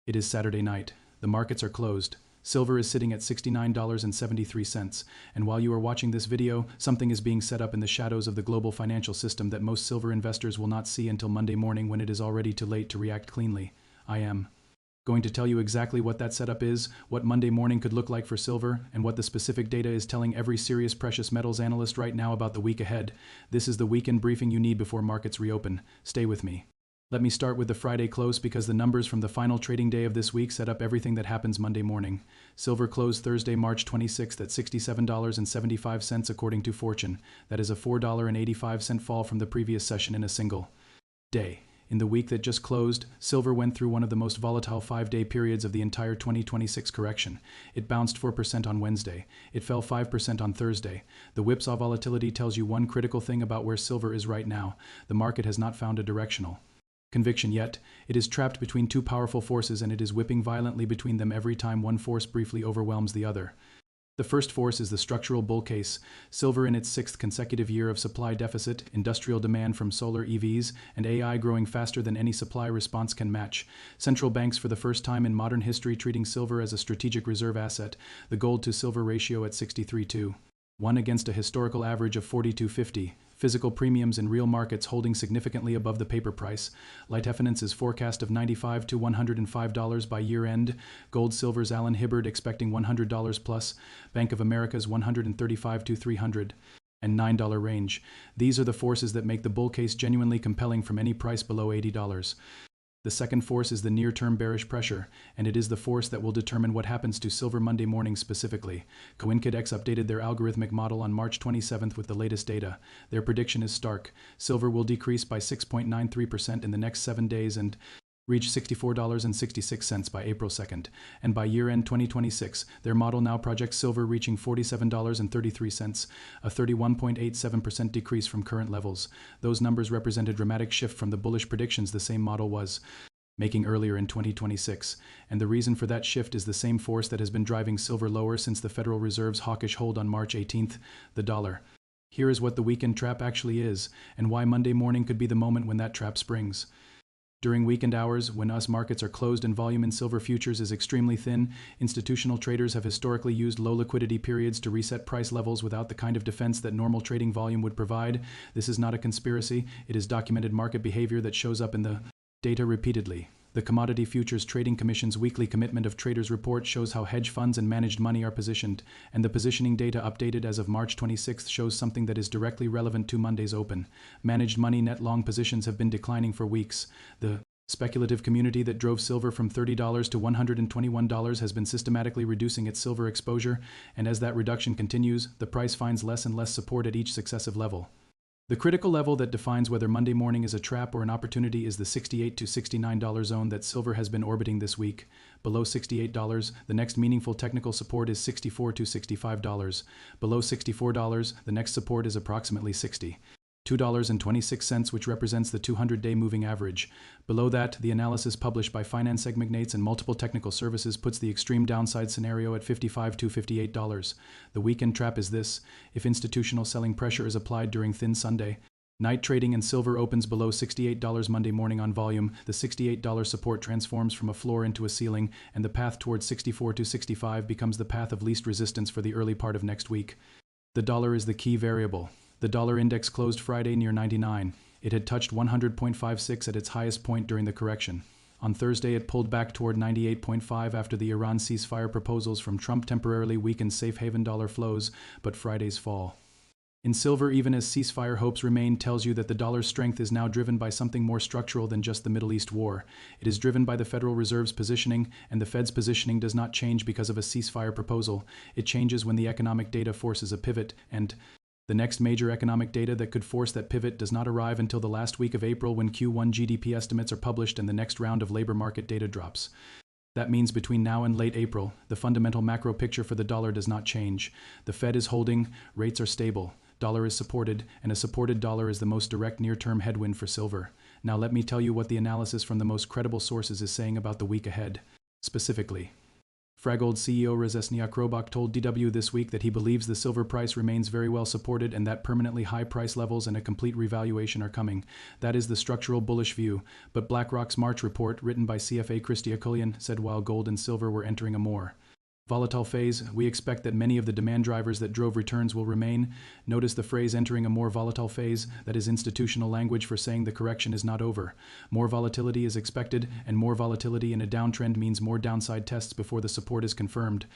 It is Saturday night. The markets are closed. Silver is sitting at $69.73, and while you are watching this video, something is being set up in the shadows of the global financial system that most silver investors will not see until Monday morning when it is already too late to react cleanly. I am going to tell you exactly what that setup is, what Monday morning could look like for silver, and what the specific data is telling every serious precious metals analyst right now about the week ahead. This is the weekend briefing you need before markets reopen. Stay with me. Let me start with the Friday close because the numbers from the final trading day of this week set up everything that happens Monday morning. Silver closed Thursday, March 26th at $67.75 according to Fortune. That is a $4.85 fall from the previous session in a single day. In the week that just closed, silver went through one of the most volatile 5-day periods of the entire 2026 correction. It bounced 4% on Wednesday. It fell 5% on Thursday. The whipsaw volatility tells you one critical thing about where silver is right now. The market has not found a directional conviction yet. It is trapped between two powerful forces and it is whipping violently between them every time one force briefly overwhelms the other. The first force is the structural bull case. Silver in its sixth consecutive year of supply deficit, industrial demand from solar EVs, and AI growing faster than any supply response can match. Central banks for the first time in modern history treating silver as a strategic reserve asset, the gold to silver ratio at 63:1 against a historical average of 42.50. Physical premiums in real markets holding significantly above the paper price. Light-Heffinance's forecast of $95 to $105 by year-end. Gold Silver's Alan Hibbard expecting $100 plus. Bank of America's $135 to $309 range. These are the forces that make the bull case genuinely compelling from any price below $80. The second force is the near-term bearish pressure, and it is the force that will determine what happens to silver Monday morning specifically. CoinKidX updated their algorithmic model on March 27th with the latest data. Their prediction is stark. Silver will decrease by 6.93% in the next 7 days and reach $64.66 by April 2nd. And by year-end 2026, their model now projects silver reaching $47.33, a 31.87% decrease from current levels. Those numbers represent a dramatic shift from the bullish predictions the same model was making earlier in 2026. And the reason for that shift is the same force that has been driving silver lower since the Federal Reserve's hawkish hold on March 18th, the dollar. Here is what the weekend trap actually is, and why Monday morning could be the moment when that trap springs. During weekend hours, when US markets are closed and volume in silver futures is extremely thin, institutional traders have historically used low liquidity periods to reset price levels without the kind of defense that normal trading volume would provide. This is not a conspiracy. It is documented market behavior that shows up in the data repeatedly. The Commodity Futures Trading Commission's weekly Commitment of Traders report shows how hedge funds and managed money are positioned, and the positioning data updated as of March 26th shows something that is directly relevant to Monday's open. Managed money net long positions have been declining for weeks. The speculative community that drove silver from $30 to $121 has been systematically reducing its silver exposure, and as that reduction continues, the price finds less and less support at each successive level. The critical level that defines whether Monday morning is a trap or an opportunity is the $68 to $69 zone that silver has been orbiting this week. Below $68, the next meaningful technical support is $64 to $65. Below $64, the next support is approximately $62.26, which represents the 200-day moving average. Below that, the analysis published by Finance Magnates and multiple technical services puts the extreme downside scenario at $55 to $58. The weekend trap is this: if institutional selling pressure is applied during thin Sunday night trading and silver opens below $68 Monday morning on volume, the $68 support transforms from a floor into a ceiling, and the path towards $64 to $65 becomes the path of least resistance for the early part of next week. The dollar is the key variable. The dollar index closed Friday near 99. It had touched 100.56 at its highest point during the correction. On Thursday, it pulled back toward 98.5 after the Iran ceasefire proposals from Trump temporarily weakened safe haven dollar flows, but Friday's fall in silver, even as ceasefire hopes remain, tells you that the dollar's strength is now driven by something more structural than just the Middle East war. It is driven by the Federal Reserve's positioning, and the Fed's positioning does not change because of a ceasefire proposal. It changes when the economic data forces a pivot, and the next major economic data that could force that pivot does not arrive until the last week of April, when Q1 GDP estimates are published and the next round of labor market data drops. That means between now and late April, the fundamental macro picture for the dollar does not change. The Fed is holding, rates are stable, dollar is supported, and a supported dollar is the most direct near-term headwind for silver. Now let me tell you what the analysis from the most credible sources is saying about the week ahead. Specifically, Fragold CEO Razesniak Robak told DW this week that he believes the silver price remains very well supported and that permanently high price levels and a complete revaluation are coming. That is the structural bullish view. But BlackRock's March report, written by CFA Christia Kullian, said while gold and silver were entering a more volatile phase, we expect that many of the demand drivers that drove returns will remain. Notice the phrase entering a more volatile phase, that is institutional language for saying the correction is not over. More volatility is expected, and more volatility in a downtrend means more downside tests before the support is confirmed.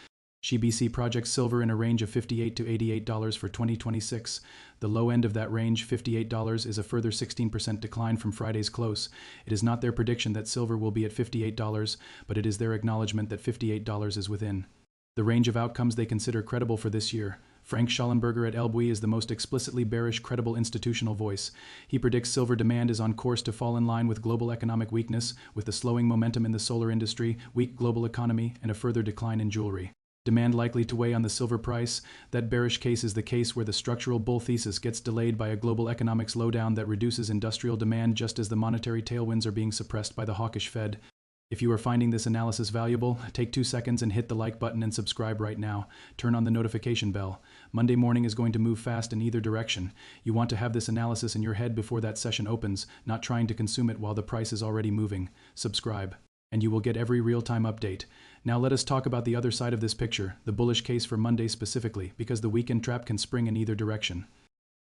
GBC projects silver in a range of $58 to $88 for 2026. The low end of that range, $58, is a further 16% decline from Friday's close. It is not their prediction that silver will be at $58, but it is their acknowledgement that $58 is within the range of outcomes they consider credible for this year. Frank Schallenberger at Elbwe is the most explicitly bearish credible institutional voice. He predicts silver demand is on course to fall in line with global economic weakness, with the slowing momentum in the solar industry, weak global economy, and a further decline in jewelry. Demand likely to weigh on the silver price. That bearish case is the case where the structural bull thesis gets delayed by a global economic slowdown that reduces industrial demand just as the monetary tailwinds are being suppressed by the hawkish Fed. If you are finding this analysis valuable, take 2 seconds and hit the like button and subscribe right now. Turn on the notification bell. Monday morning is going to move fast in either direction. You want to have this analysis in your head before that session opens, not trying to consume it while the price is already moving. Subscribe, and you will get every real-time update. Now let us talk about the other side of this picture, the bullish case for Monday specifically, because the weekend trap can spring in either direction.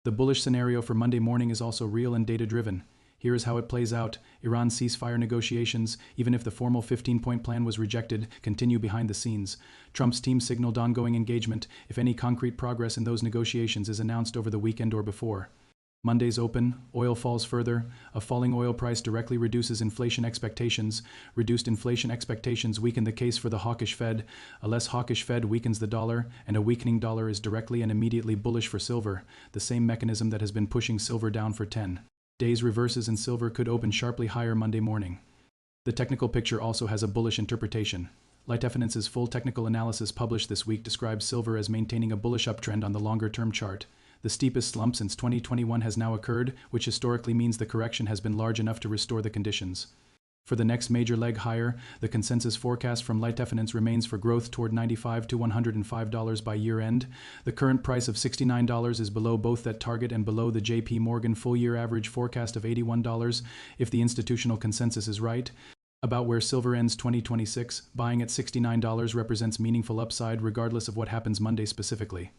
The bullish scenario for Monday morning is also real and data-driven. Here is how it plays out. Iran ceasefire negotiations, even if the formal 15-point plan was rejected, continue behind the scenes. Trump's team signaled ongoing engagement if any concrete progress in those negotiations is announced over the weekend or before. Monday's open, oil falls further. A falling oil price directly reduces inflation expectations. Reduced inflation expectations weaken the case for the hawkish Fed. A less hawkish Fed weakens the dollar, and a weakening dollar is directly and immediately bullish for silver, the same mechanism that has been pushing silver down for 10 days reverses and silver could open sharply higher Monday morning. The technical picture also has a bullish interpretation. LightFinance's full technical analysis published this week describes silver as maintaining a bullish uptrend on the longer-term chart. The steepest slump since 2021 has now occurred, which historically means the correction has been large enough to restore the conditions. For the next major leg higher, the consensus forecast from LightFinance remains for growth toward $95 to $105 by year-end. The current price of $69 is below both that target and below the JP Morgan full-year average forecast of $81, if the institutional consensus is right. About where silver ends 2026, buying at $69 represents meaningful upside regardless of what happens Monday specifically.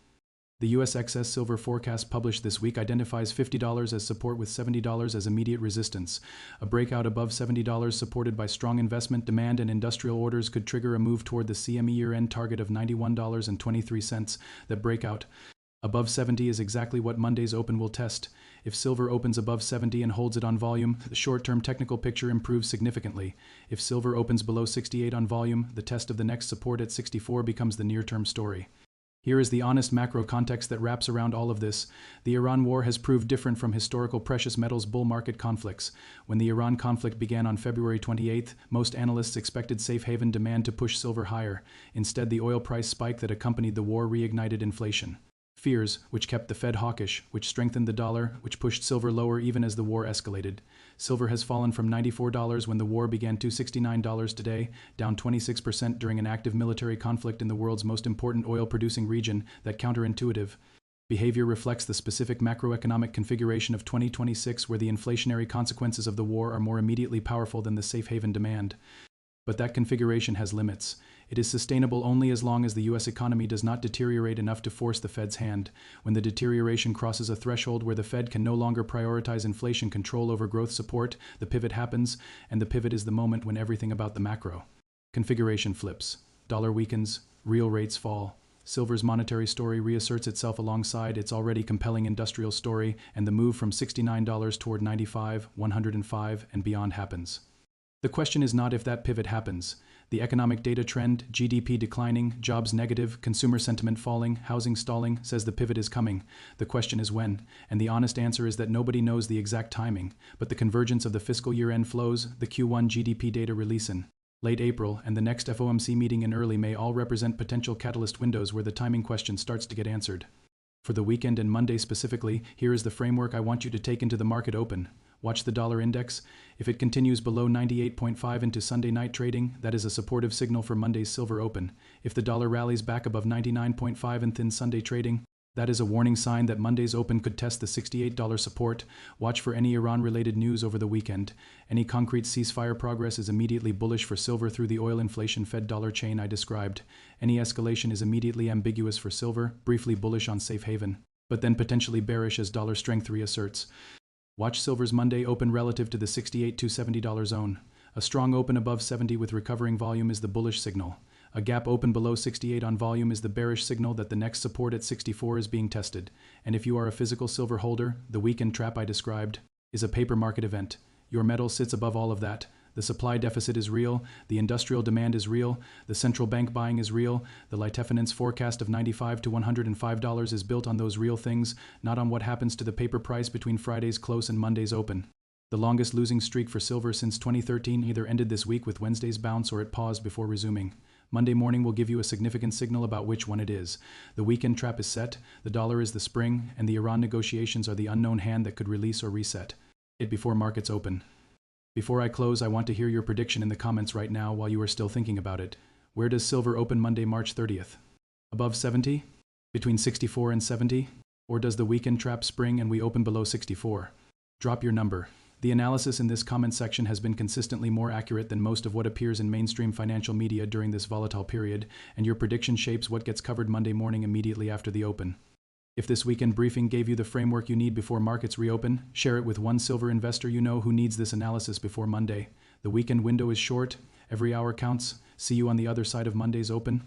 The U.S. excess silver forecast published this week identifies $50 as support with $70 as immediate resistance. A breakout above $70 supported by strong investment demand and industrial orders could trigger a move toward the CME year-end target of $91.23. That breakout above 70 is exactly what Monday's open will test. If silver opens above 70 and holds it on volume, the short-term technical picture improves significantly. If silver opens below 68 on volume, the test of the next support at 64 becomes the near-term story. Here is the honest macro context that wraps around all of this. The Iran war has proved different from historical precious metals bull market conflicts. When the Iran conflict began on February 28th, most analysts expected safe haven demand to push silver higher. Instead, the oil price spike that accompanied the war reignited inflation. Fears, which kept the Fed hawkish, which strengthened the dollar, which pushed silver lower even as the war escalated. Silver has fallen from $94 when the war began to $69 today, down 26% during an active military conflict in the world's most important oil-producing region. That counterintuitive behavior reflects the specific macroeconomic configuration of 2026, where the inflationary consequences of the war are more immediately powerful than the safe haven demand. But that configuration has limits. It is sustainable only as long as the U.S. economy does not deteriorate enough to force the Fed's hand. When the deterioration crosses a threshold where the Fed can no longer prioritize inflation control over growth support, the pivot happens, and the pivot is the moment when everything about the macro configuration flips. Dollar weakens, real rates fall. Silver's monetary story reasserts itself alongside its already compelling industrial story, and the move from $69 toward $95, $105, and beyond happens. The question is not if that pivot happens. The economic data trend, GDP declining, jobs negative, consumer sentiment falling, housing stalling, says the pivot is coming. The question is when, and the honest answer is that nobody knows the exact timing, but the convergence of the fiscal year-end flows, the Q1 GDP data release in late April, and the next FOMC meeting in early May all represent potential catalyst windows where the timing question starts to get answered. For the weekend and Monday specifically, here is the framework I want you to take into the market open. Watch the dollar index. If it continues below 98.5 into Sunday night trading, that is a supportive signal for Monday's silver open. If the dollar rallies back above 99.5 in thin Sunday trading, that is a warning sign that Monday's open could test the $68 support. Watch for any Iran-related news over the weekend. Any concrete ceasefire progress is immediately bullish for silver through the oil inflation Fed dollar chain I described. Any escalation is immediately ambiguous for silver, briefly bullish on safe haven, but then potentially bearish as dollar strength reasserts. Watch silver's Monday open relative to the $68 to $70 zone. A strong open above 70 with recovering volume is the bullish signal. A gap open below 68 on volume is the bearish signal that the next support at 64 is being tested. And if you are a physical silver holder, the weekend trap I described is a paper market event. Your metal sits above all of that. The supply deficit is real, the industrial demand is real, the central bank buying is real, the Light forecast of $95 to $105 is built on those real things, not on what happens to the paper price between Friday's close and Monday's open. The longest losing streak for silver since 2013 either ended this week with Wednesday's bounce or it paused before resuming. Monday morning will give you a significant signal about which one it is. The weekend trap is set, the dollar is the spring, and the Iran negotiations are the unknown hand that could release or reset it before markets open. Before I close, I want to hear your prediction in the comments right now while you are still thinking about it. Where does silver open Monday, March 30th? Above 70? Between 64 and 70? Or does the weekend trap spring and we open below 64? Drop your number. The analysis in this comment section has been consistently more accurate than most of what appears in mainstream financial media during this volatile period, and your prediction shapes what gets covered Monday morning immediately after the open. If this weekend briefing gave you the framework you need before markets reopen, share it with one silver investor you know who needs this analysis before Monday. The weekend window is short. Every hour counts. See you on the other side of Monday's open.